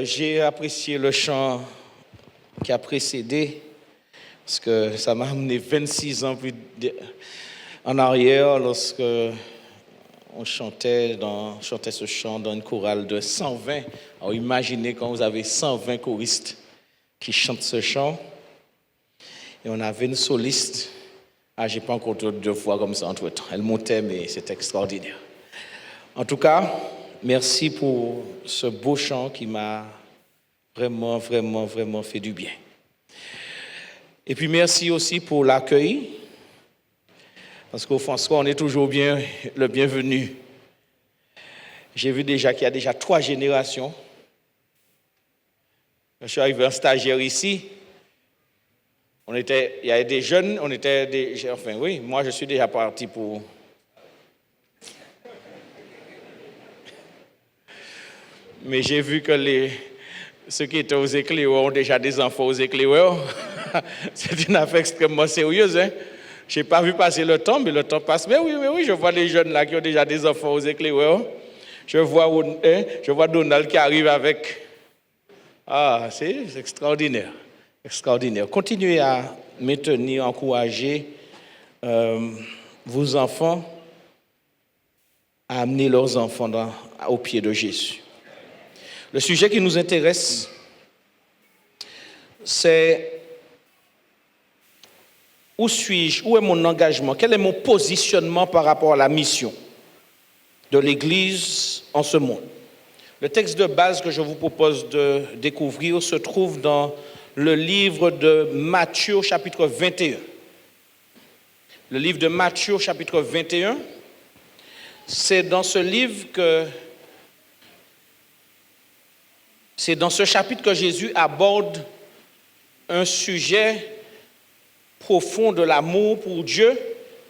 J'ai apprécié le chant qui a précédé, parce que ça m'a amené 26 ans en arrière lorsque on chantait ce chant dans une chorale de 120. Alors imaginez quand vous avez 120 choristes qui chantent ce chant, et on avait une soliste. J'ai pas encore de voix comme ça entre-temps. Elle montait, mais c'est extraordinaire. En tout cas, merci pour ce beau chant qui m'a vraiment fait du bien. Et puis merci aussi pour l'accueil, parce qu'au François, on est toujours le bienvenu. J'ai vu déjà qu'il y a déjà 3 générations. Quand je suis arrivé en stagiaire ici, il y avait des jeunes, moi je suis déjà parti pour... Mais j'ai vu que ceux qui étaient aux éclaireurs ont déjà des enfants aux éclaireurs. C'est une affaire extrêmement sérieuse. Hein? Je n'ai pas vu passer le temps, mais le temps passe. Mais oui, je vois les jeunes là qui ont déjà des enfants aux éclaireurs. Je vois Donald qui arrive avec... c'est extraordinaire. Extraordinaire. Continuez à maintenir, encourager vos enfants à amener leurs enfants au pied de Jésus. Le sujet qui nous intéresse, c'est où suis-je, où est mon engagement, quel est mon positionnement par rapport à la mission de l'Église en ce monde. Le texte de base que je vous propose de découvrir se trouve dans le livre de Matthieu, chapitre 21. Le livre de Matthieu, chapitre 21, c'est dans ce chapitre que Jésus aborde un sujet profond de l'amour pour Dieu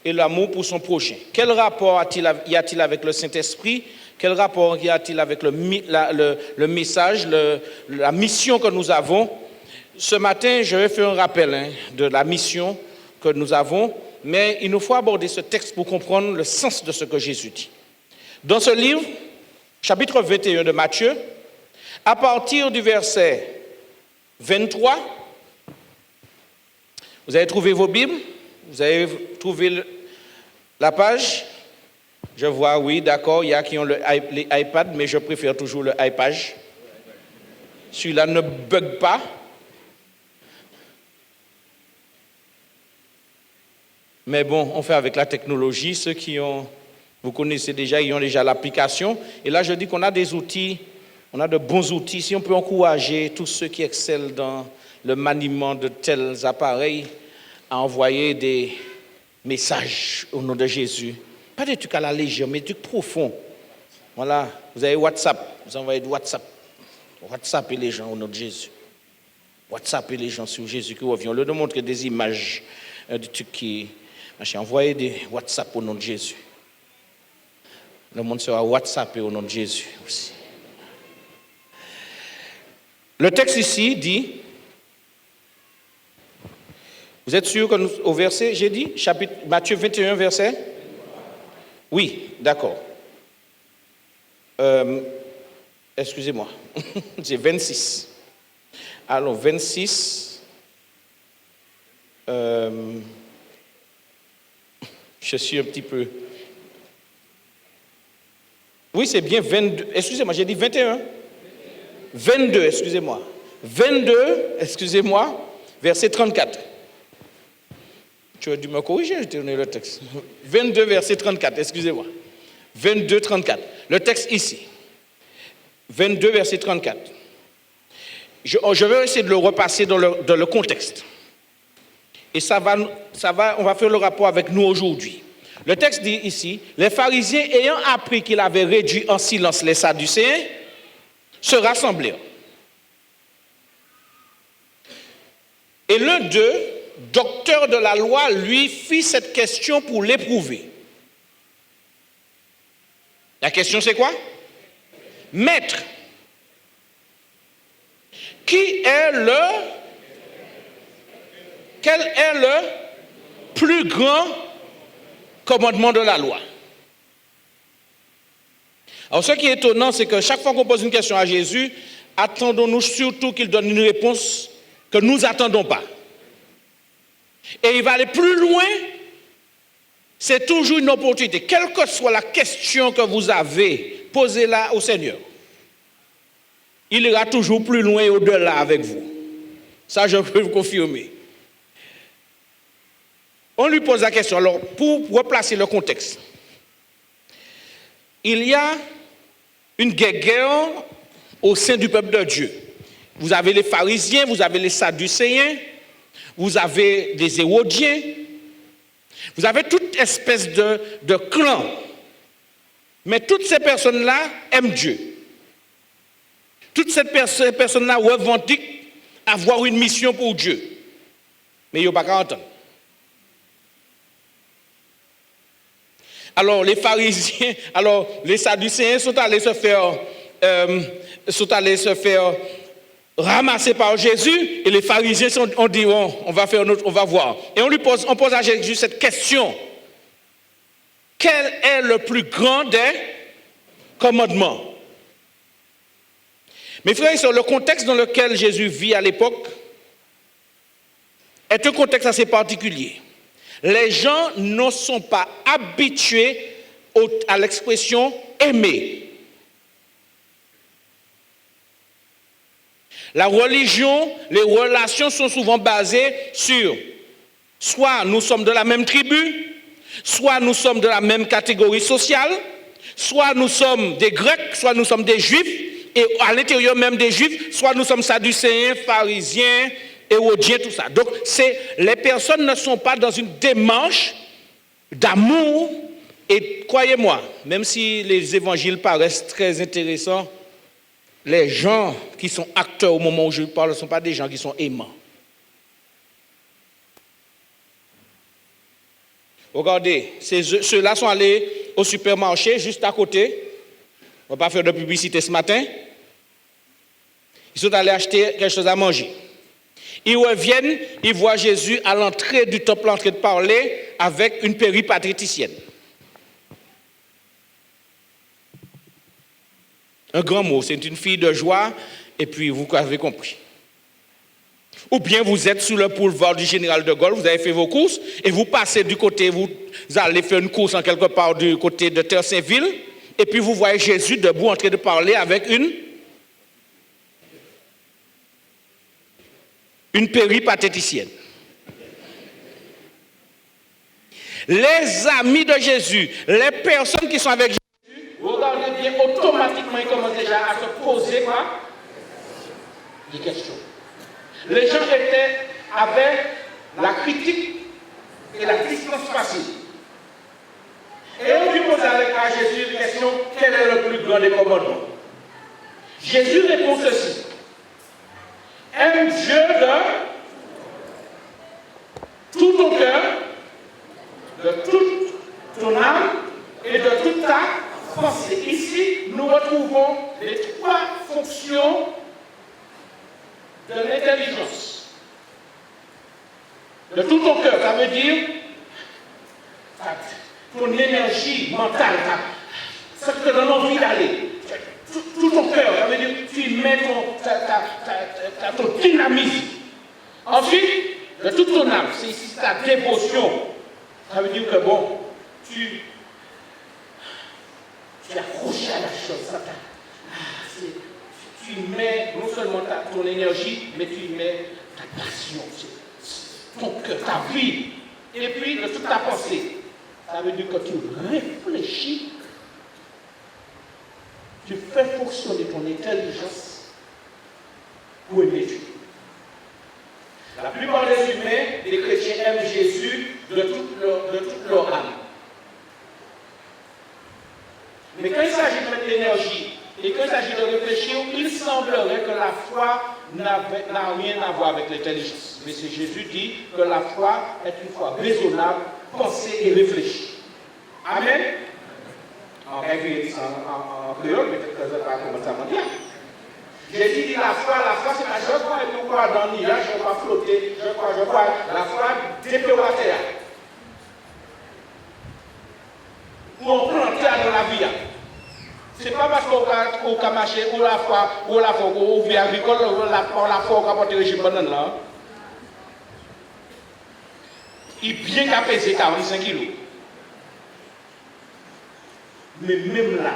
et l'amour pour son prochain. Quel rapport y a-t-il avec le Saint-Esprit? Quel rapport y a-t-il avec le message, la mission que nous avons? Ce matin, je vais faire un rappel de la mission que nous avons, mais il nous faut aborder ce texte pour comprendre le sens de ce que Jésus dit. Dans ce livre, chapitre 21 de Matthieu, à partir du verset 23, vous avez trouvé vos Bibles? Vous avez trouvé la page? Je vois, oui, d'accord, il y a qui ont les iPads, mais je préfère toujours le iPad. Celui-là ne bug pas. Mais bon, on fait avec la technologie. Ceux vous connaissez déjà, ils ont déjà l'application. Et là, je dis qu'on a des outils, on a de bons outils. Si on peut encourager tous ceux qui excellent dans le maniement de tels appareils à envoyer des messages au nom de Jésus. Pas des trucs à la légère, mais des trucs profonds. Voilà, vous avez WhatsApp, vous envoyez de WhatsApp. WhatsApp et les gens au nom de Jésus. WhatsApp et les gens sur Jésus qui revient. On leur montre des images, des trucs qui... Envoyez des WhatsApp au nom de Jésus. Le monde sera WhatsApp au nom de Jésus aussi. Le texte ici dit... Vous êtes sûr au verset, j'ai dit, chapitre Matthieu 21, verset? Oui, d'accord. Excusez-moi, c'est 26. Alors, 26. Je suis un petit peu... Oui, c'est bien 22. Excusez-moi, j'ai dit 21. 22, excusez-moi. 22, excusez-moi, verset 34. Tu as dû me corriger, je t'ai donné le texte. 22, verset 34, excusez-moi. 22, 34. Le texte ici. 22, verset 34. Je vais essayer de le repasser dans le contexte. Et on va faire le rapport avec nous aujourd'hui. Le texte dit ici, les pharisiens ayant appris qu'il avait réduit en silence les sadducéens, se rassemblèrent. Et l'un d'eux, docteur de la loi, lui fit cette question pour l'éprouver. La question c'est quoi? Maître, quel est le plus grand commandement de la loi? Alors ce qui est étonnant, c'est que chaque fois qu'on pose une question à Jésus, attendons-nous surtout qu'il donne une réponse que nous n'attendons pas. Et il va aller plus loin, c'est toujours une opportunité. Quelle que soit la question que vous avez, posez-la au Seigneur. Il ira toujours plus loin et au-delà avec vous. Ça, je peux vous confirmer. On lui pose la question. Alors, pour replacer le contexte, il y a une guerre au sein du peuple de Dieu. Vous avez les pharisiens, vous avez les sadducéens, vous avez des hérodiens, vous avez toute espèce de clan. Mais toutes ces personnes-là aiment Dieu. Toutes ces personnes-là revendiquent avoir une mission pour Dieu. Mais ils n'ont pas qu'à entendre. Alors les pharisiens, alors les sadducéens sont allés se faire ramasser par Jésus, et les pharisiens ont dit on va voir. Et on pose à Jésus cette question. Quel est le plus grand des commandements? Mes frères et sœurs, le contexte dans lequel Jésus vit à l'époque est un contexte assez particulier. Les gens ne sont pas habitués à l'expression aimer. La religion, les relations sont souvent basées sur soit nous sommes de la même tribu, soit nous sommes de la même catégorie sociale, soit nous sommes des Grecs, soit nous sommes des Juifs, et à l'intérieur même des Juifs, soit nous sommes sadducéens, pharisiens, hérodiens, tout ça. Donc, les personnes ne sont pas dans une démarche d'amour. Et croyez-moi, même si les évangiles paraissent très intéressants, les gens qui sont acteurs au moment où je parle ne sont pas des gens qui sont aimants. Regardez, ceux-là sont allés au supermarché juste à côté. On ne va pas faire de publicité ce matin. Ils sont allés acheter quelque chose à manger. Ils reviennent, ils voient Jésus à l'entrée du temple en train de parler avec une péripatéticienne. Un grand mot, c'est une fille de joie, et puis vous avez compris. Ou bien vous êtes sous le boulevard du Général de Gaulle, vous avez fait vos courses, et vous passez du côté, vous allez faire une course en quelque part du côté de Terre-Saint-Ville, et puis vous voyez Jésus debout en train de parler avec une péripatéticienne. Les amis de Jésus, les personnes qui sont avec Jésus, regardez bien, automatiquement ils commencent déjà à se poser quoi? Des questions. Les gens étaient avec la critique et la distance facile. Et on lui pose à Jésus une question, quel est le plus grand des commandements? Jésus répond ceci. Aime Dieu de tout ton cœur, de toute ton âme et de toute ta pensée. Ici, nous retrouvons les trois fonctions de l'intelligence. De tout ton cœur, ça veut dire ton énergie mentale, ça te donne envie d'aller. Tout ton cœur, ça veut dire tu mets ton dynamisme. Ensuite, de toute ton âme, c'est ici ta dévotion. Ça veut dire que bon, tu es accroché à la chose. Tu mets non seulement ton énergie, mais tu mets ta passion, ton cœur, ta vie. Et puis, de toute ta pensée. Ça veut dire que tu réfléchis. Tu fais fonctionner ton intelligence pour aimer Dieu. La plupart des humains, des chrétiens, aiment Jésus de toute leur âme. Mais quand il s'agit de mettre l'énergie et quand il s'agit de réfléchir, il semblerait que la foi n'a rien à voir avec l'intelligence. Mais c'est Jésus dit que la foi est une foi raisonnable, pensée et réfléchie. Amen. En créole, peut-être que je ne vais pas commencer à m'en dire. Jésus dit la foi c'est pas je crois et puis croire dans le nuage, je crois flotter, je crois, la foi déploie terre. Ou on prend terre dans la vie. Ce n'est pas parce qu'on va qu'à marcher, ou la fois, ou vie agricole, ou la fois, ou apporter régime banane là. Il bien qu'à peser 45 kilos. Mais même là,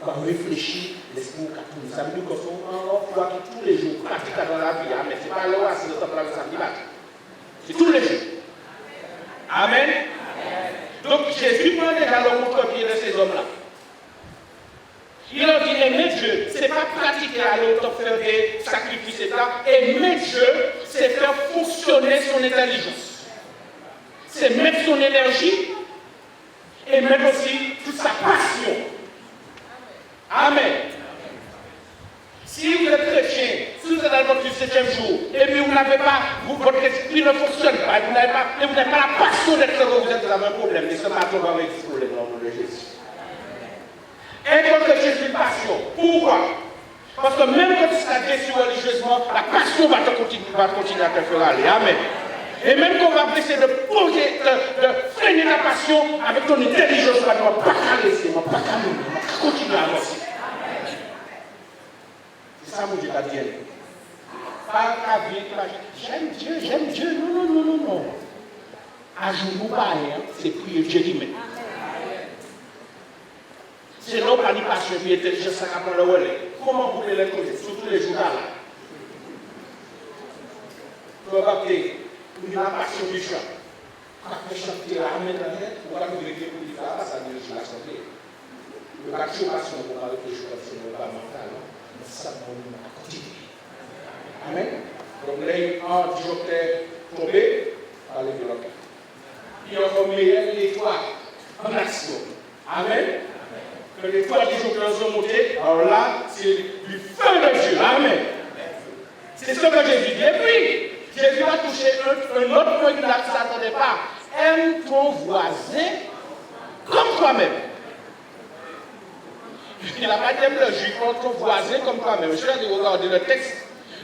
on va réfléchir, l'esprit nous tourne. Ça veut dire qu'on voit que tous les jours, pratique dans la vie, mais ce n'est pas là, c'est le temps de la samedi matin. C'est tous les jours. Amen. Donc Jésus prend déjà le contre-pied de ces hommes-là. Il leur dit, aimer Dieu, ce n'est pas pratiquer à l'autre, faire des sacrifices, etc. Aimer Dieu, c'est faire fonctionner son intelligence. C'est mettre son énergie et mettre aussi toute sa passion. Amen. Si vous êtes chrétien, si vous êtes dans votre 7e jour, et puis vous n'avez pas, votre esprit ne fonctionne pas, et vous n'avez pas la passion d'être heureux, vous avez un problème. Et ce matin, on va régler ce problème dans le nom de Jésus. Être chrétien, c'est une passion. Pourquoi? Parce que même quand tu seras déçu religieusement, la passion va continuer à te faire aller. Amen. Et même qu'on va essayer de freiner ta passion avec ton intelligence, tu ne vas pas laisser, tu ne vas pas continuer à avancer. C'est ça mon Dieu t'a dit. Pas ta vie, j'aime Dieu. Non. Ajoute-nous pas, c'est prier Dieu qui met. C'est l'homme qui a une passion et intelligence, ça prend le relais. Comment vous pouvez les connaître, surtout les jours là? Tu vas pas payer. Une passion du chant. Quand tu chantes la main dans la tête, tu vas nous dire pour dire ça veut dire que la santé. Le passion pour parler de choses qui ne sont pas mentales, mais ça va continuer. Amen. Donc là, un disjoncteur tombé, par les blocs. Il y a comme l'étoile en action. Amen. Que l'étoile disjoncteurs sont montées, alors là, c'est du feu de Dieu. Amen. C'est ce que Jésus dit. Et puis, Jésus va toucher un autre point qu'il ne s'attendait pas. Aime ton voisin comme toi-même. Il n'a pas dit aime le juif, aime ton voisin comme toi-même. Je vais regarder le texte.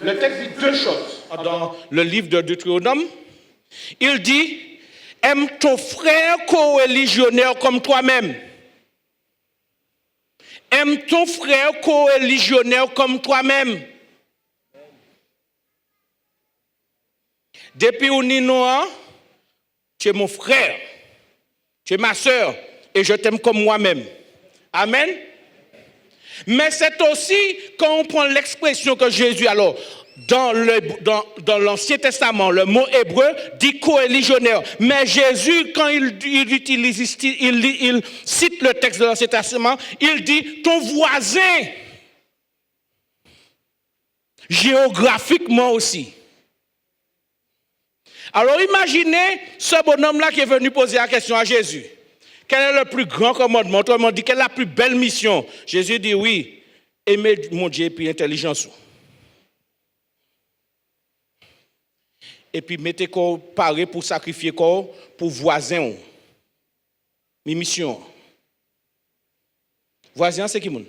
Le texte dit deux choses. Dans le livre de Deutéronome, il dit aime ton frère co-religionnaire comme toi-même. Aime ton frère co-religionnaire comme toi-même. Depuis où Ninoa, tu es mon frère, tu es ma soeur, et je t'aime comme moi-même. Amen. Mais c'est aussi quand on prend l'expression que Jésus, alors, dans l'Ancien Testament, le mot hébreu dit co-religionnaire. Mais Jésus, quand il cite le texte de l'Ancien Testament, il dit ton voisin. Géographiquement aussi. Alors imaginez ce bonhomme-là qui est venu poser la question à Jésus. Quel est le plus grand commandement? Autrement dit, quelle est la plus belle mission? Jésus dit oui, aimer mon Dieu et puis intelligence. Et puis mettez quoi paré pour sacrifier quoi pour voisin. Mi mission. Voisin, c'est qui moun?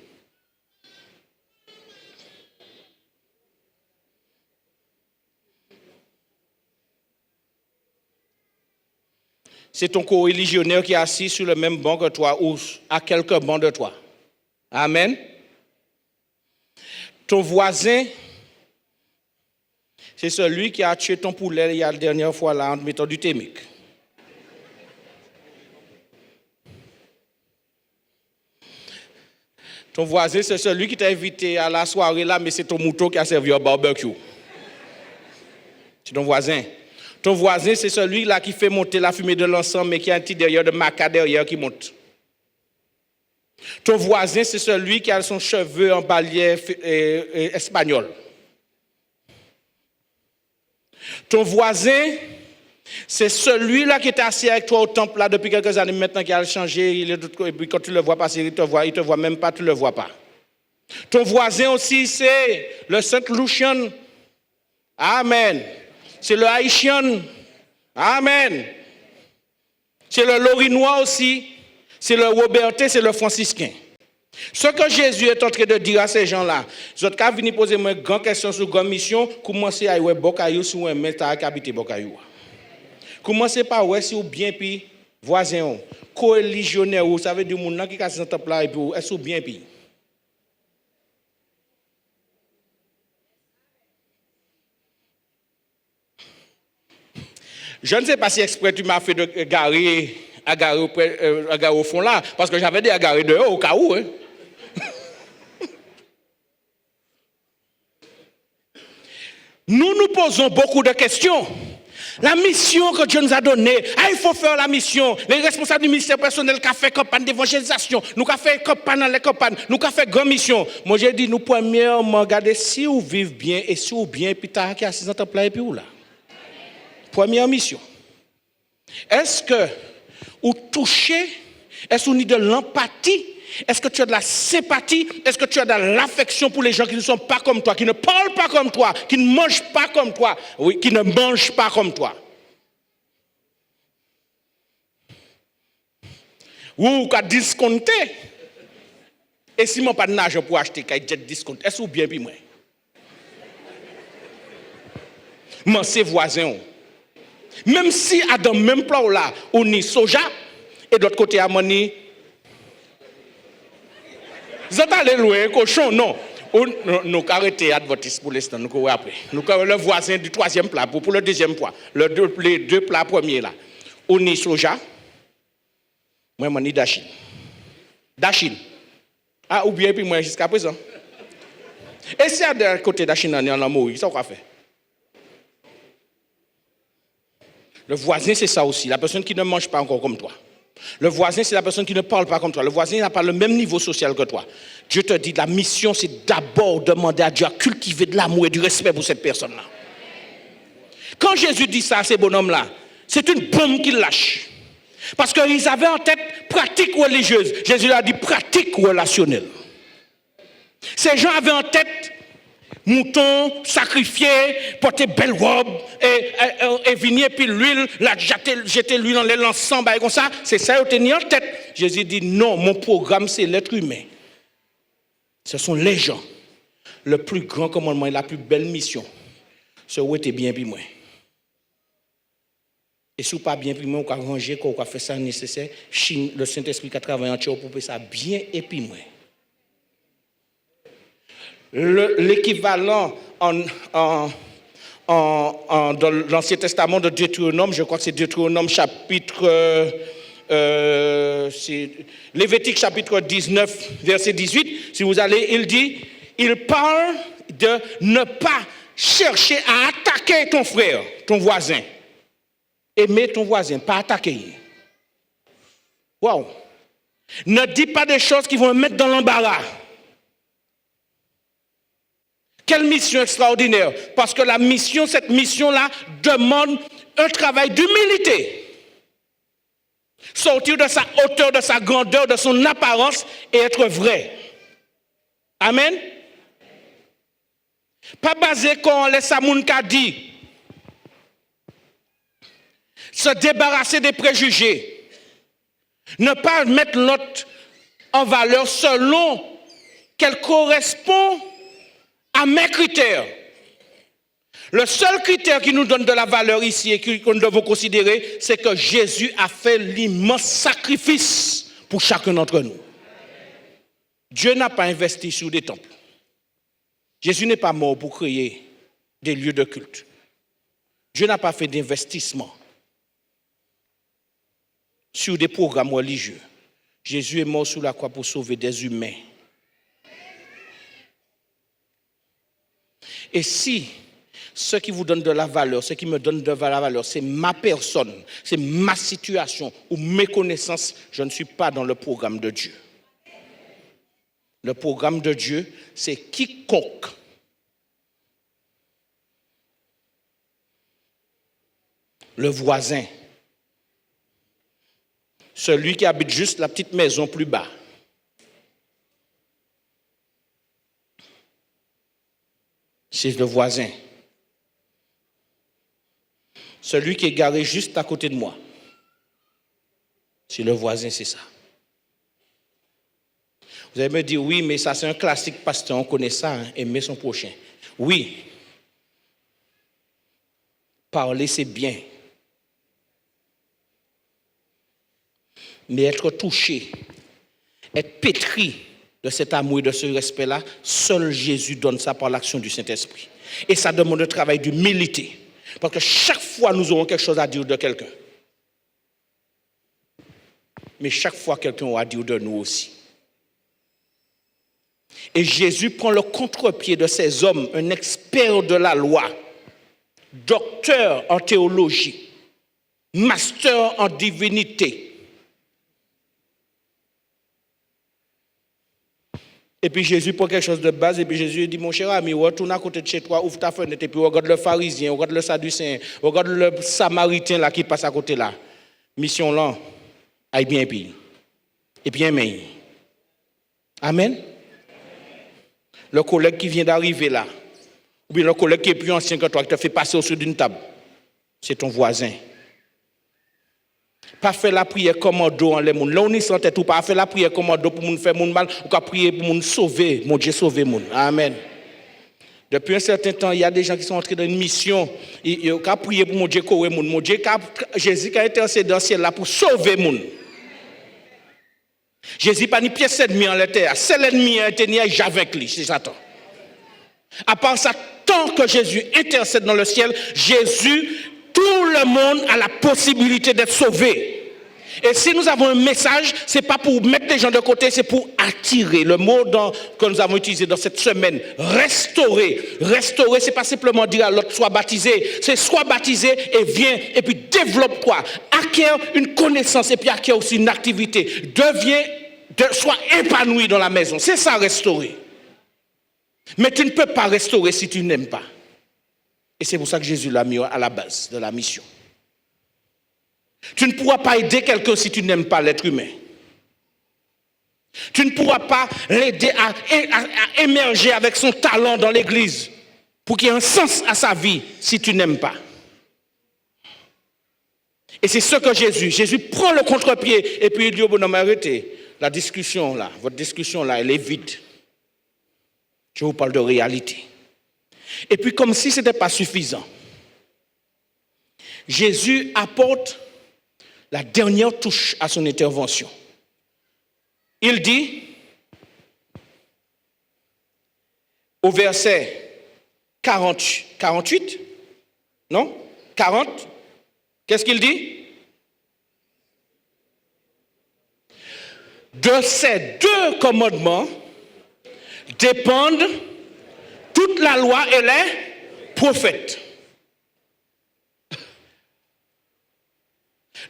C'est ton co-religionnaire qui est assis sur le même banc que toi ou à quelques bancs de toi. Amen. Ton voisin, c'est celui qui a tué ton poulet il y a la dernière fois là en mettant du thémique. Ton voisin, c'est celui qui t'a invité à la soirée là, mais c'est ton mouton qui a servi au barbecue. C'est ton voisin. Ton voisin, c'est celui-là qui fait monter la fumée de l'encens, mais qui a un petit derrière de maca derrière qui monte. Ton voisin, c'est celui qui a son cheveu en balière espagnol. Ton voisin, c'est celui-là qui est assis avec toi au temple là depuis quelques années maintenant, qui a changé, et puis quand tu le vois passer, il te voit même pas, tu le vois pas. Ton voisin aussi, c'est le Saint-Lucian. Amen. C'est le Haïtien. Amen. C'est le Lorinois aussi. C'est le Roberté, c'est le franciscain. Ce que Jésus est en train de dire à ces gens-là, vous êtes qu'à venir poser une grande question sur une mission, commencez à y Bokayou sur un mètre à habiter Bokayou. Commencez par ouais si ou bien puis Voisin, co-religionnaire, ça veut dire que les gens qui sont dans le temple là, et puis, est-ce bien pire? Je ne sais pas si exprès tu m'as fait de garer au fond là, parce que j'avais des agarrés dehors au cas où. Hein. Nous posons beaucoup de questions. La mission que Dieu nous a donnée, il faut faire la mission. Les responsables du ministère personnel qui ont fait campagne d'évangélisation, nous avons fait campagne dans les campagnes, nous avons fait grande mission. Moi j'ai dit, nous premièrement, regardez si vous vivez bien et si vous bien, puis tu as qui assis dans ton plat et puis où là. Première mission. Est-ce que vous touchez, est-ce que vous avez de l'empathie? Est-ce que tu as de la sympathie? Est-ce que tu as de l'affection pour les gens qui ne sont pas comme toi, qui ne parlent pas comme toi, qui ne mangent pas comme toi, oui, qui ne mangent pas comme toi? Ou qui discompté? Et si je n'ai pas d'argent pour acheter, qui jet discount, est-ce que vous bien puis moi? Moi, c'est voisin. Même si à dans le même plat là, on y soja, et de l'autre côté, à moni. Vous êtes allé loin, cochon, non. Nous arrêtons l'advertisement pour l'instant, nous courons après. Nous avons le voisin du troisième plat, pour le deuxième plat. Les deux plats premiers là. On y soja, moi, je suis d'Achille. D'Achille. Ah, ou bien, puis moi, jusqu'à présent. Et si à de côté d'Achille, on est en amour, ça qu'on fait? Le voisin, c'est ça aussi. La personne qui ne mange pas encore comme toi. Le voisin, c'est la personne qui ne parle pas comme toi. Le voisin n'a pas le même niveau social que toi. Dieu te dit, la mission, c'est d'abord demander à Dieu à cultiver de l'amour et du respect pour cette personne-là. Quand Jésus dit ça à ces bonhommes-là, c'est une bombe qu'il lâche. Parce qu'ils avaient en tête pratique religieuse. Jésus a dit pratique relationnelle. Ces gens avaient en tête mouton, sacrifié, porter belle robe, et venir puis l'huile, jeter l'huile dans les l'encens, comme ça, c'est ça qu'ils tenaient en tête. Jésus dit non, mon programme c'est l'être humain. Ce sont les gens. Le plus grand commandement et la plus belle mission, c'est où était bien puis moi. Et si vous pas bien puis moi, on va ranger, on va faire ça nécessaire, le Saint-Esprit qui travaille en toi pour faire ça bien et puis moi. L'équivalent dans l'Ancien Testament de Deutéronome, je crois que c'est Deutéronome chapitre, Lévitique chapitre 19, verset 18, si vous allez, il parle de ne pas chercher à attaquer ton frère, ton voisin. Aimer ton voisin, pas attaquer. Waouh! Ne dis pas des choses qui vont me mettre dans l'embarras. Quelle mission extraordinaire! Parce que cette mission-là demande un travail d'humilité. Sortir de sa hauteur, de sa grandeur, de son apparence et être vrai. Amen? Pas basé quand on laisse Amoun dit. Se débarrasser des préjugés. Ne pas mettre l'autre en valeur selon qu'elle correspond à mes critères. Le seul critère qui nous donne de la valeur ici et que nous devons considérer, c'est que Jésus a fait l'immense sacrifice pour chacun d'entre nous. Dieu n'a pas investi sur des temples. Jésus n'est pas mort pour créer des lieux de culte. Dieu n'a pas fait d'investissement sur des programmes religieux. Jésus est mort sur la croix pour sauver des humains. Et si ce qui vous donne de la valeur, ce qui me donne de la valeur, c'est ma personne, c'est ma situation ou mes connaissances, je ne suis pas dans le programme de Dieu. Le programme de Dieu, c'est quiconque le voisin, celui qui habite juste la petite maison plus bas. C'est le voisin. Celui qui est garé juste à côté de moi. C'est le voisin, c'est ça. Vous allez me dire, oui, mais ça c'est un classique, pasteur, on connaît ça, hein, aimer son prochain. Oui. Parler, c'est bien. mais être touché, être pétri de cet amour et de ce respect-là, seul Jésus donne ça par l'action du Saint-Esprit. Et ça demande un travail d'humilité. Parce que chaque fois, nous aurons quelque chose à dire de quelqu'un. Mais chaque fois, quelqu'un aura à dire de nous aussi. Et Jésus prend le contre-pied de ces hommes, un expert de la loi, docteur en théologie, master en divinité. Et puis Jésus prend quelque chose de base, et puis Jésus dit, mon cher ami, retourne à côté de chez toi, ouvre ta fenêtre, et puis regarde le pharisien, regarde le sadducéen, regarde le samaritain là qui passe à côté là. Mission là, aille bien puis. Et bien mais. Amen. Le collègue qui vient d'arriver là, ou bien le collègue qui est plus ancien que toi, qui te fait passer au-dessus d'une table, c'est ton voisin. Pas faire la prière commando en les monde. Là on y sentait tout, pas faire la prière commando pour moun faire moun mal, ou qu'à prier pour moun sauver, mon Dieu sauver moun. Amen. Depuis un certain temps, il y a des gens qui sont entrés dans une mission, ils ont prié pour mon Dieu courir moun. Mon Dieu, Jésus qui a intercédé dans le ciel là pour sauver moun. Jésus pas ni pièce ennemie en la terre, c'est l'ennemi a été ni avec lui, c'est Satan. À part ça, tant que Jésus intercède dans le ciel, Jésus, tout le monde a la possibilité d'être sauvé. Et si nous avons un message, ce n'est pas pour mettre les gens de côté, c'est pour attirer. Le mot que nous avons utilisé dans cette semaine, restaurer. Restaurer, ce n'est pas simplement dire à l'autre, sois baptisé. C'est sois baptisé et viens, et puis développe-toi. Acquiert une connaissance et puis acquiert aussi une activité. Sois épanoui dans la maison. C'est ça, restaurer. Mais tu ne peux pas restaurer si tu n'aimes pas. Et c'est pour ça que Jésus l'a mis à la base de la mission. Tu ne pourras pas aider quelqu'un si tu n'aimes pas l'être humain. Tu ne pourras pas l'aider à émerger avec son talent dans l'église pour qu'il y ait un sens à sa vie si tu n'aimes pas. Et c'est ce que Jésus prend le contre-pied et puis il dit au bonhomme, arrêtez, la discussion là, votre discussion là, elle est vide. Je vous parle de réalité. Et puis comme si ce n'était pas suffisant, Jésus apporte la dernière touche à son intervention. Il dit, au verset 48, non 40, qu'est-ce qu'il dit? De ces deux commandements dépendent toute la loi et les prophètes.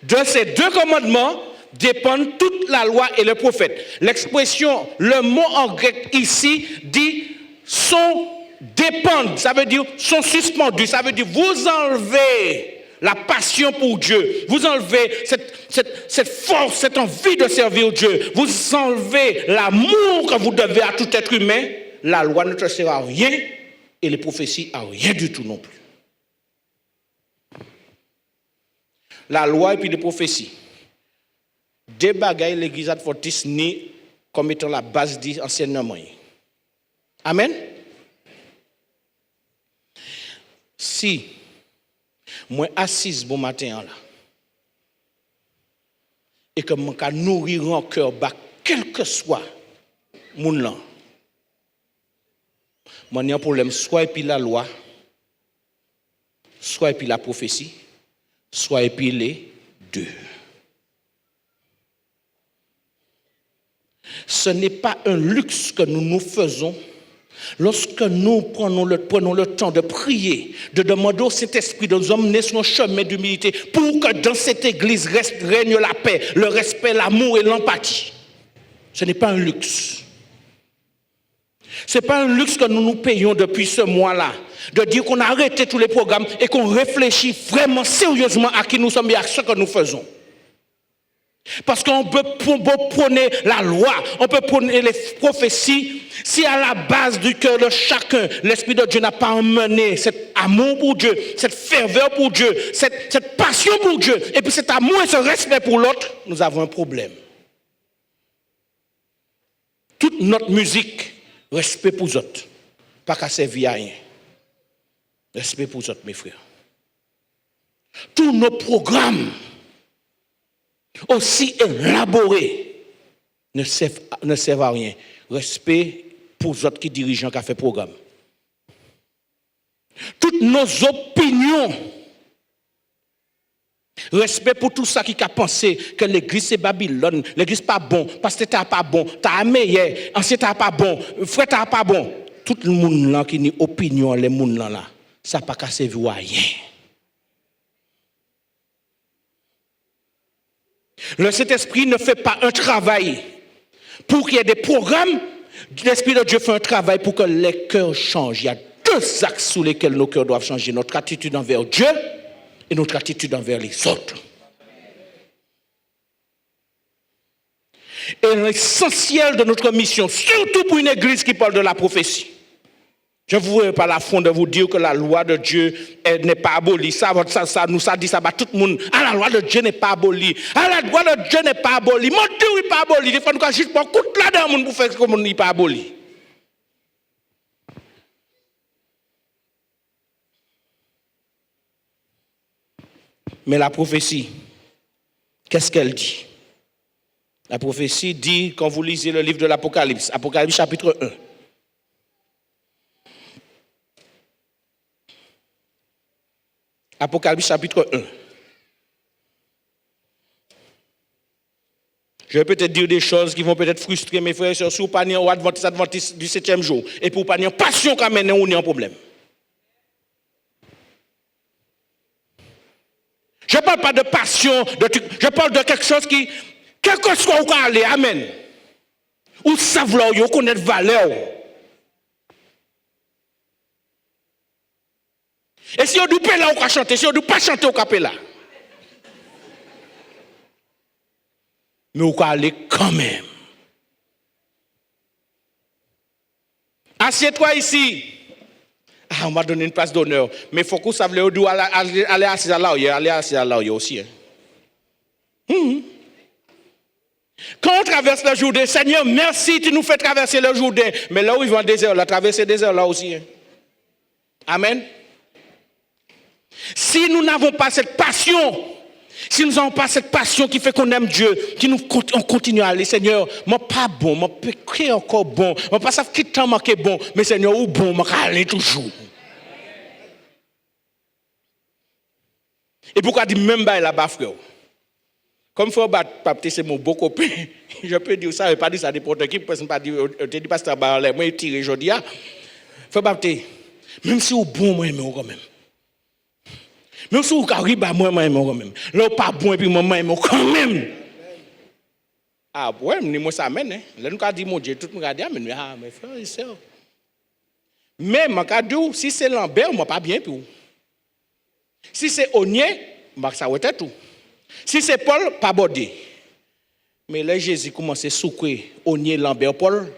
De ces deux commandements dépendent toute la loi et les prophètes. L'expression, le mot en grec ici dit sont dépendent, ça veut dire sont suspendus, ça veut dire vous enlevez la passion pour Dieu, vous enlevez cette force, cette envie de servir Dieu, vous enlevez l'amour que vous devez à tout être humain, la loi ne te sert à rien et les prophéties à rien du tout non plus. La loi et puis les prophéties. Des bagailles l'église adventiste ni comme étant la base de l'enseignement. Amen. Si moi assise bon matin là et que moi ka nourrir en cœur bas quel que soit mon là, moi n'y a un problème soit et puis la loi, soit et puis la prophétie, soit et puis les deux. Ce n'est pas un luxe que nous nous faisons lorsque nous prenons le temps de prier, de demander au Saint-Esprit de nous emmener sur un chemin d'humilité pour que dans cette église règne la paix, le respect, l'amour et l'empathie. Ce n'est pas un luxe. Ce n'est pas un luxe que nous nous payons depuis ce mois-là, de dire qu'on a arrêté tous les programmes et qu'on réfléchit vraiment sérieusement à qui nous sommes et à ce que nous faisons. Parce qu'on peut prôner la loi, on peut prôner les prophéties. Si à la base du cœur de chacun, l'Esprit de Dieu n'a pas emmené cet amour pour Dieu, cette ferveur pour Dieu, cette passion pour Dieu, et puis cet amour et ce respect pour l'autre, nous avons un problème. Toute notre musique, respect pour les autres, pas qu'à servir à rien. Respect pour les autres, mes frères. Tous nos programmes, aussi élaborés, ne servent à rien. Respect pour les autres qui dirigent, qui ont fait programme. Toutes nos opinions, respect pour tout ça qui a pensé que l'église c'est Babylone, l'église pas bon, pasteur t'as pas bon, t'as meilleur, ancien t'as pas bon, frère t'as pas bon. Tout le monde là qui a opinion, les monde là, ça pas qu'à servir à rien. Le Saint-Esprit ne fait pas un travail pour qu'il y ait des programmes. L'Esprit de Dieu fait un travail pour que les cœurs changent. Il y a deux axes sous lesquels nos cœurs doivent changer. Notre attitude envers Dieu et notre attitude envers les autres. Et l'essentiel de notre mission, surtout pour une église qui parle de la prophétie. Je ne vous pas la fond de vous dire que la loi de Dieu n'est pas abolie. Ça nous a dit ça, tout le monde. Ah, la loi de Dieu n'est pas abolie. Ah, la loi de Dieu n'est pas abolie. Mon Dieu n'est pas abolie. Il faut nous juste pour coûte là-dedans pour faire comme on n'est pas aboli. Mais la prophétie, qu'est-ce qu'elle dit? La prophétie dit, quand vous lisez le livre de l'Apocalypse, Apocalypse chapitre 1. Apocalypse chapitre 1. Je vais peut-être dire des choses qui vont peut-être frustrer mes frères et sœurs si vous parlez au Adventiste du 7e jour et pour parler en passion quand même, on est en problème. Je ne parle pas de passion, je parle de quelque chose qui, quel que soit où vous allez, amen. Ou savoir, vous connaissez valeur. Et si on ne peut là, on va chanter. Si on ne peut pas chanter, on va là. Mais on va aller quand même. Assieds-toi ici. Ah, on m'a donné une place d'honneur. Mais il faut qu'on sache aller assis à l'arrière. Aller assis à l'arrière aussi. Quand on traverse le Jourdain, Seigneur, merci, tu nous fais traverser le Jourdain. Mais là où ils vont désert, là, traverser le désert là aussi. Amen. Si nous n'avons pas cette passion, si nous n'avons pas cette passion qui fait qu'on aime Dieu, on continue à aller, Seigneur, moi pas bon, moi péché encore bon, moi pas ça qui t'en manqué bon, mais Seigneur, ou bon, moi aller toujours. Et pourquoi dire même là-bas, frère? Comme frère Baptiste, c'est mon beau copain, je peux dire ça, je ne vais pas dire ça à n'importe qui, parce que je ne peux pas dire, pasteur Barlet, moi, je tire aujourd'hui. Frère Baptiste, même si vous bon, moi, j'aime quand même. Même si vous arrivez à moi, j'aime quand même. Là, pas bon, et puis moi, j'aime quand même. Ah, ouais, moi, ça amène. Là, nous, quand dit mon Dieu, tout le monde a dit, ah, mes frères et sœurs. Mais, je si c'est Lambert, moi, pas bien pour. Si c'est Onier, ça va être tout. Si c'est Paul, pas bordé. Mais là, Jésus commence à souquer Onier, Lambert, Paul.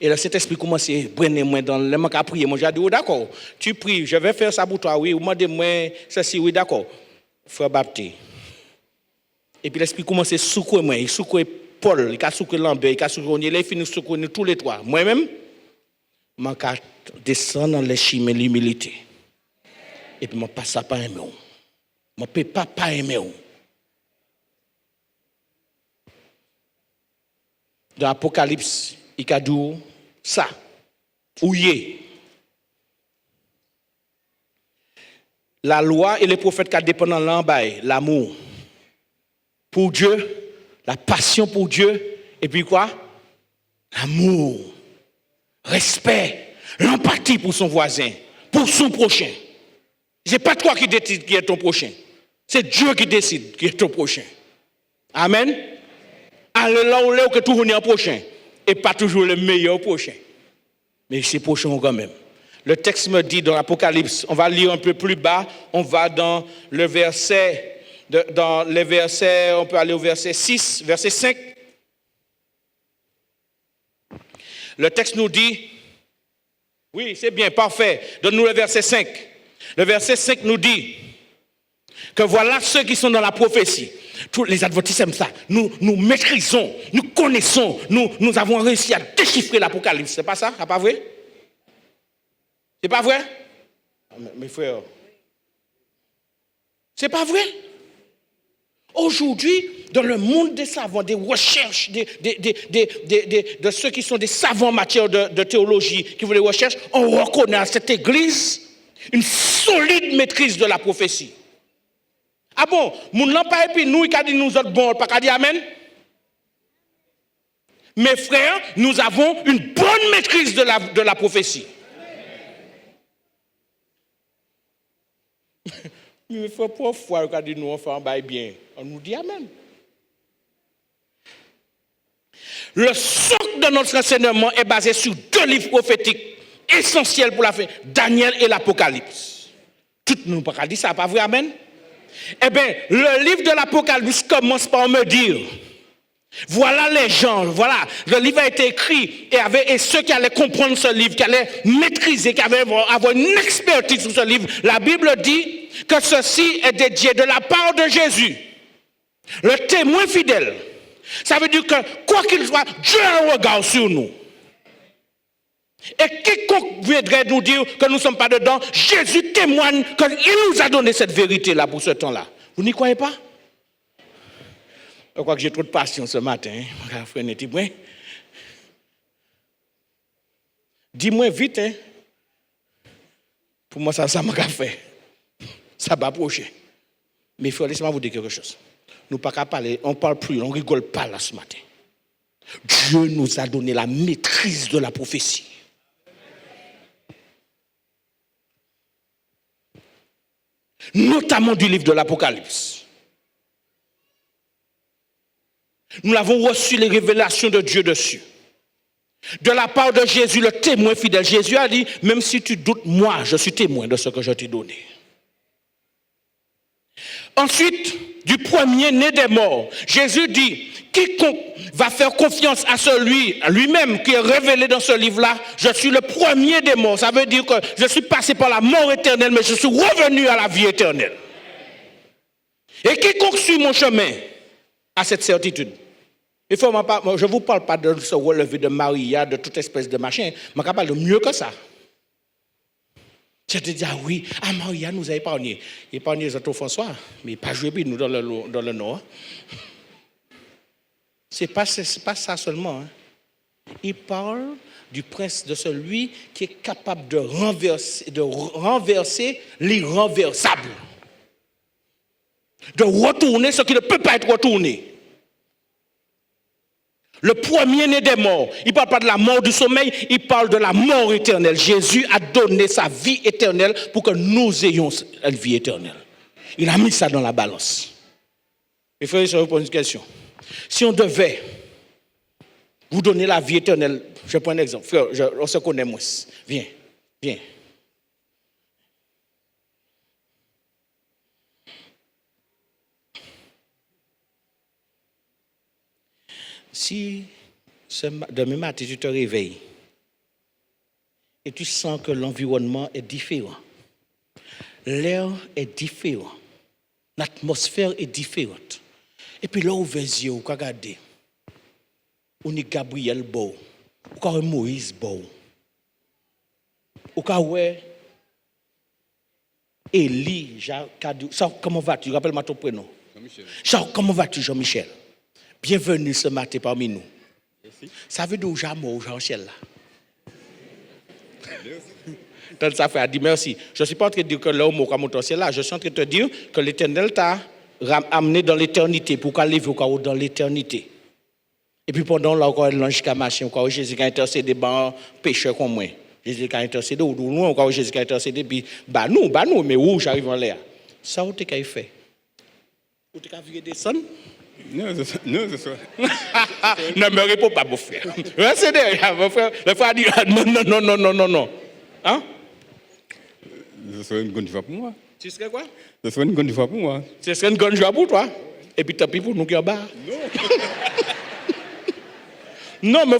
Et là, cet esprit commence à brûler moi dans le manque à prier. Moi, j'ai dit, oh, d'accord, tu pries, je vais faire ça pour toi, oui, ou demandez-moi ceci, oui, d'accord. Frère Baptiste. Et puis l'esprit commence à secouer moi, il secoue Paul, il a secoué Lambert, il a secoué Onier, il finit de secouer nous tous les trois. Moi-même, je descends dans les chimères de l'humilité. Et puis, je ne passe pas aimer. Je ne peux pas aimer. Dans l'Apocalypse, il a dit ça. Ouye. La loi et les prophètes qui dépendent de l'embaye, l'amour pour Dieu, la passion pour Dieu, et puis quoi? L'amour, respect, l'empathie pour son voisin, pour son prochain. Ce n'est pas toi qui décide qui est ton prochain. C'est Dieu qui décide qui est ton prochain. Amen. Allez là où que tout est en prochain. Et pas toujours le meilleur prochain. Mais c'est prochain quand même. Le texte me dit dans l'Apocalypse, on va lire un peu plus bas, on va dans le verset, on peut aller au verset 6, verset 5. Le texte nous dit, oui, c'est bien, parfait, donne-nous le verset 5. Le verset 5 nous dit que voilà ceux qui sont dans la prophétie. Tous les adventistes aiment ça. Nous maîtrisons, nous connaissons, nous avons réussi à déchiffrer l'Apocalypse. C'est pas ça? C'est pas vrai? C'est pas vrai? Mes frères. C'est pas vrai? Aujourd'hui, dans le monde des savants, des recherches, de ceux qui sont des savants en matière de théologie, qui font des recherches, on reconnaît à cette église une solide maîtrise de la prophétie. Ah bon, moun nan pa epi nous, il a dit nous autres bon, pas dire amen? Mes frères, nous avons une bonne maîtrise de la prophétie. Il faut pas fois qu'on dit nous on fait un bail bien. On nous dit amen. Le socle de notre enseignement est basé sur 2 livres prophétiques essentiels pour la fin, Daniel et l'Apocalypse. Tout le monde pas dire ça, pas vrai, amen? Eh bien, le livre de l'Apocalypse commence par me dire, voilà les gens, voilà, le livre a été écrit et ceux qui allaient comprendre ce livre, qui allaient maîtriser, qui allaient avoir une expertise sur ce livre, la Bible dit que ceci est dédié de la part de Jésus, le témoin fidèle. Ça veut dire que quoi qu'il soit, Dieu a un regard sur nous. Et quiconque viendrait nous dire que nous ne sommes pas dedans, Jésus témoigne qu'il nous a donné cette vérité-là pour ce temps-là. Vous n'y croyez pas? Je crois que j'ai trop de passion ce matin. Hein? Dis-moi vite. Hein? Pour moi, ça m'a fait. Ça va approcher. Mais il faut laisser-moi vous dire quelque chose. Nous ne pouvons pas parler, on ne parle plus, on ne rigole pas là ce matin. Dieu nous a donné la maîtrise de la prophétie. Notamment du livre de l'Apocalypse. Nous avons reçu les révélations de Dieu dessus. De la part de Jésus, le témoin fidèle. Jésus a dit, même si tu doutes, moi, je suis témoin de ce que je t'ai donné. Ensuite, du premier-né des morts, Jésus dit, quiconque va faire confiance à celui, lui-même, qui est révélé dans ce livre-là, je suis le premier des morts. Ça veut dire que je suis passé par la mort éternelle, mais je suis revenu à la vie éternelle. Et quiconque suit mon chemin a cette certitude. Je ne vous parle pas de ce relevé de Maria, de toute espèce de machin, mais je parle de mieux que ça. Je te dis, ah oui, Maria nous a épargné. Épargné les autres François, mais pas joué nous dans le Nord. Ce n'est pas ça seulement. Hein. Il parle du prince, de celui qui est capable de renverser l'irrenversable. De retourner ce qui ne peut pas être retourné. Le premier-né des morts, il ne parle pas de la mort du sommeil, il parle de la mort éternelle. Jésus a donné sa vie éternelle pour que nous ayons une vie éternelle. Il a mis ça dans la balance. Il faut se poser une question. Si on devait vous donner la vie éternelle, je prends un exemple. Frère, on se connaît moins. Viens. Si demain matin tu te réveilles et tu sens que l'environnement est différent, l'air est différent, l'atmosphère est différente, et puis là où vous yeux, vous regardez, on est Gabriel Beau, ou Moïse Beau, ou Élie, Jacques, comment vas-tu? Rappelle-moi ton prénom. Jean-Michel. Comment vas-tu, Jean-Michel? Bienvenue ce matin parmi nous. Merci. Ça veut dire jamais Jean-Michel là. Donc ça fait dire merci. Je ne suis pas en train de dire que l'homme au ciel là. Je suis en train de te dire que l'Éternel t'a amené dans l'éternité pour qu'elle vive dans l'éternité. Et puis pendant là encore l'ange qui a marché, encore Jésus qui a intercédé par pécheur comme moi. Jésus qui a intercédé ou nous encore Jésus qui a intercédé puis bah nous mais où j'arrive en l'air. Ça où t'es qu'à fait. Où t'es qu'à virer descendre. Non, c'est ça. Ne me réponds pas, mon frère. C'est derrière, mon frère. Le frère dit non. Hein? Ce serait une grande joie pour moi. Tu serais quoi? Ce serait une grande joie pour moi. Ce serait une grande joie pour toi. Et puis tant pis pour nous qui en bas. Non, mais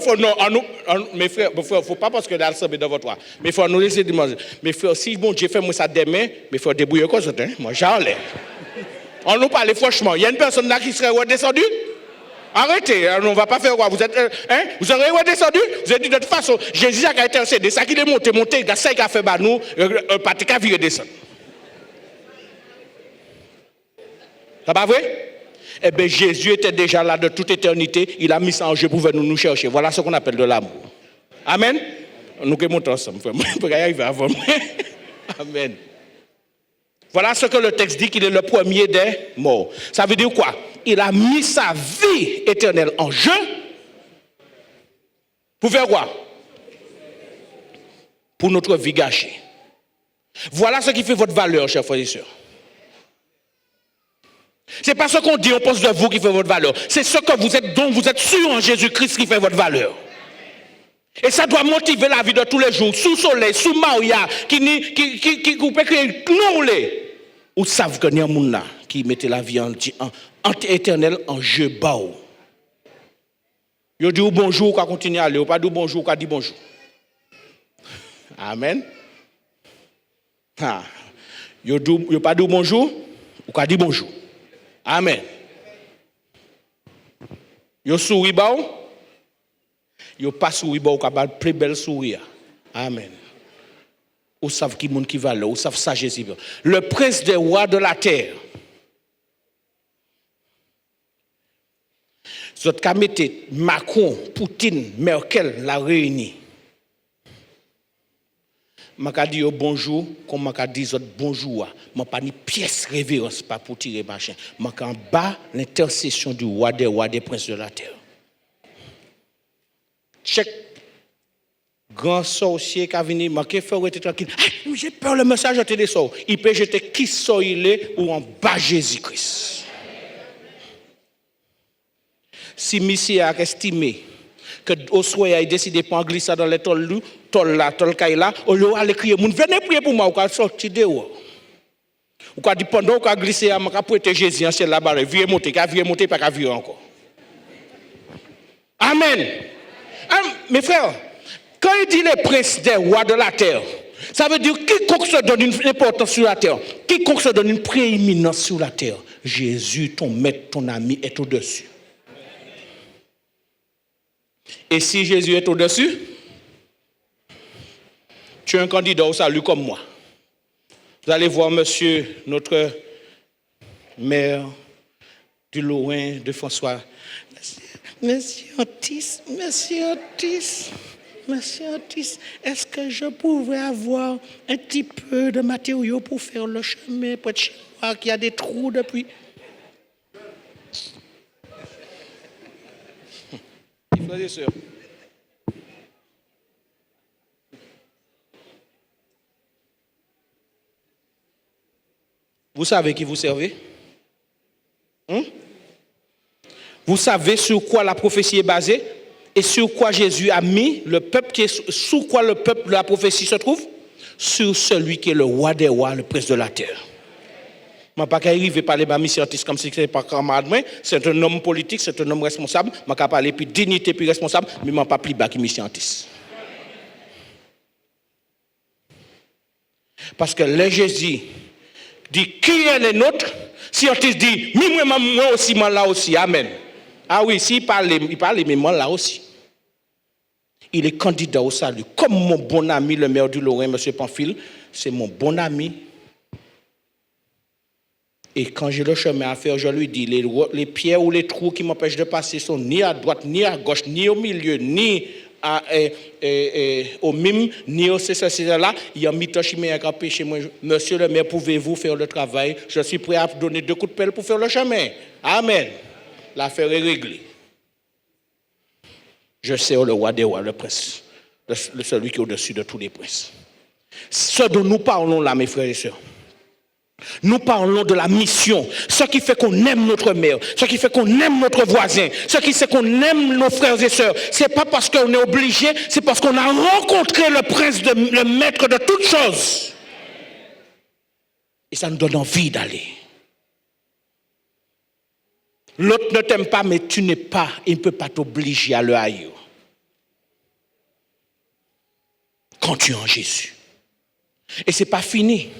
mes frères, il ne faut pas parce que là, ça dans votre toit. Mais il faut nous laisser demander. Mes frères, si bon Dieu fait moi ça demain, mais il faut débrouiller comme ça. Moi, j'en ai. On nous parle franchement. Il y a une personne là qui serait redescendue? Arrêtez, on ne va pas faire quoi? Vous êtes, vous serez redescendu? Vous avez dit de toute façon, Jésus a intercédé. Ça qui est monté, il y a ça qui a fait nous, pas de virer descendre. C'est pas vrai? Eh bien, Jésus était déjà là de toute éternité. Il a mis ça en jeu pour venir nous chercher. Voilà ce qu'on appelle de l'amour. Amen. Nous pouvons monter ensemble. On peut y arriver avant moi. Amen. Voilà ce que le texte dit, qu'il est le premier des morts. Ça veut dire quoi? Il a mis sa vie éternelle en jeu. Pour faire quoi? Pour notre vie gâchée. Voilà ce qui fait votre valeur, chers frères et sœurs. Ce n'est pas ce qu'on dit, on pense de vous qui fait votre valeur. C'est ce que vous êtes, dont vous êtes sûr en Jésus-Christ qui fait votre valeur. Et ça doit motiver la vie de tous les jours. Sous soleil, sous Maria, qui peut créer nous les. Ou savent que n'y a monde là qui mettait la vie en éternel en jeu bas. Yo dit bonjour, qu'on continue à aller, ou pas dit bonjour, qu'on dit bonjour. Amen. Yo pas dit bonjour, ou qu'on dit bonjour. Amen. Yo souris bas. Yo pas souri ba ou ka bal plus belle sourire. Amen. Ou savent qui monde qui valent, ou savent sagesse. Le prince des rois de la terre. Zot ka mette Macron, Poutine, Merkel la réunie. M'a dit bonjour, comme m'a dit zot bonjour. M'a pas ni pièce révérence pas pour tirer machin. M'a en bas l'intercession du roi des princes de la terre. Chaque grand sorcier qui a venu, je faire être tranquille. J'ai peur, le message a été descendu. Il peut jeter qui soit il est ou en bas Jésus-Christ. Si monsieur a estimé que au soir il a décidé de prendre glisser dans les tol là, au lieu d'aller crier, venez prier pour moi, ou qu'à sortir dehors. Ou qu'à dire pendant qu'on a glissé, on a prêté Jésus en ciel là-bas, viens monter, pas qu'à vivre encore. Amen. Mes frères, quand il dit les princes des rois de la terre, ça veut dire quiconque se donne une importance sur la terre, quiconque se donne une prééminence sur la terre, Jésus, ton maître, ton ami, est au-dessus. Et si Jésus est au-dessus, tu es un candidat au salut comme moi. Vous allez voir monsieur, notre maire du Lorrain, de François. Monsieur Otis, est-ce que je pouvais avoir un petit peu de matériaux pour faire le chemin près de chez moi, qui a des trous depuis? Frères et sœurs, vous savez qui vous servez? Vous savez sur quoi la prophétie est basée et sur quoi Jésus a mis le peuple, qui est sous quoi le peuple de la prophétie se trouve? Sur celui qui est le roi des rois, le prince de la terre. Je ne vais pas arriver à parler de mission artiste comme si c'était pas camarade, c'est un homme politique, c'est un homme responsable, je ne vais pas parler de dignité puis responsable, mais je ne vais pas plus bas que mission artiste. Parce que le Jésus dit qui est le nôtre, si artiste dit moi aussi, moi là aussi, amen. Ah oui, s'il parle, mais moi là aussi. Il est candidat au salut. Comme mon bon ami, le maire du Lorrain, M. Pamphile, c'est mon bon ami. Et quand j'ai le chemin à faire, je lui dis, les pierres ou les trous qui m'empêchent de passer sont ni à droite, ni à gauche, ni au milieu, ni au mime, ni au ceci, là. Il y a mi-temps chimé à chez moi. Monsieur le maire, pouvez-vous faire le travail? Je suis prêt à donner 2 coups de pelle pour faire le chemin. Amen. L'affaire est réglée. Je sais le roi des rois, le prince, celui qui est au-dessus de tous les princes. Ce dont nous parlons là, mes frères et sœurs, nous parlons de la mission, ce qui fait qu'on aime notre mère, ce qui fait qu'on aime notre voisin, ce qui fait qu'on aime nos frères et sœurs. C'est pas parce qu'on est obligé, c'est parce qu'on a rencontré le prince, le maître de toutes choses. Et ça nous donne envie d'aller. L'autre ne t'aime pas, mais tu n'es pas, il ne peut pas t'obliger à le haïr. Quand tu es en Jésus. Et ce n'est pas fini.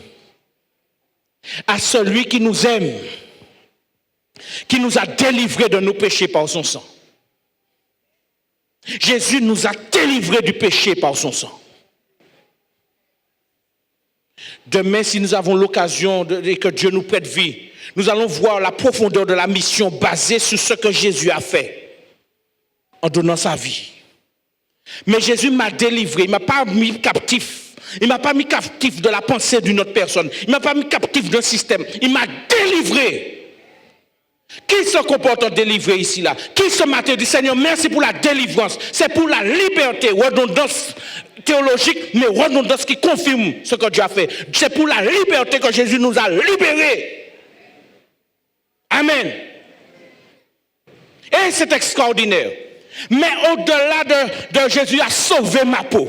À celui qui nous aime, qui nous a délivrés de nos péchés par son sang. Jésus nous a délivrés du péché par son sang. Demain, si nous avons l'occasion et que Dieu nous prête vie, nous allons voir la profondeur de la mission basée sur ce que Jésus a fait en donnant sa vie. Mais Jésus m'a délivré, il ne m'a pas mis captif. Il ne m'a pas mis captif de la pensée d'une autre personne. Il ne m'a pas mis captif d'un système. Il m'a délivré. Qui se comporte en délivré ici là? Qui ce matin dit Seigneur, merci pour la délivrance. C'est pour la liberté, redondance théologique, mais redondance qui confirme ce que Dieu a fait. C'est pour la liberté que Jésus nous a libérés. Amen. Et c'est extraordinaire. Mais au-delà de Jésus a sauvé ma peau.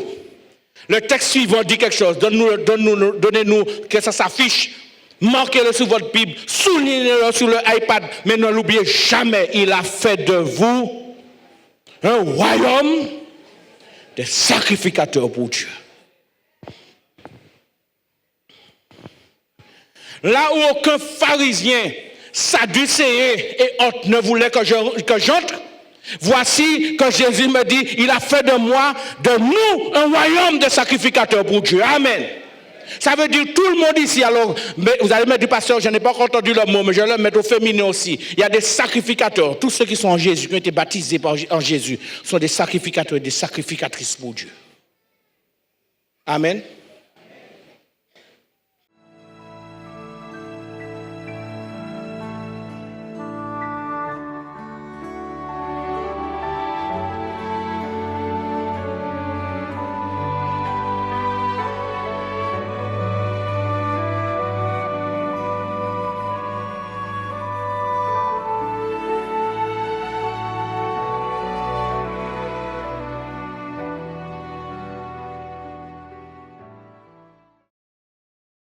Le texte suivant dit quelque chose. Donnez-nous que ça s'affiche. Marquez-le sur votre Bible. Soulignez-le sur le iPad. Mais ne l'oubliez jamais. Il a fait de vous un royaume de sacrificateurs pour Dieu. Là où aucun pharisien, sadducéen et autres ne voulait que j'entre, voici que Jésus me dit, il a fait de moi, de nous, un royaume de sacrificateurs pour Dieu. Amen. Ça veut dire tout le monde ici. Alors, vous allez mettre du pasteur, je n'ai pas encore entendu le mot, mais je vais le mettre au féminin aussi. Il y a des sacrificateurs. Tous ceux qui sont en Jésus, qui ont été baptisés en Jésus, sont des sacrificateurs et des sacrificatrices pour Dieu. Amen.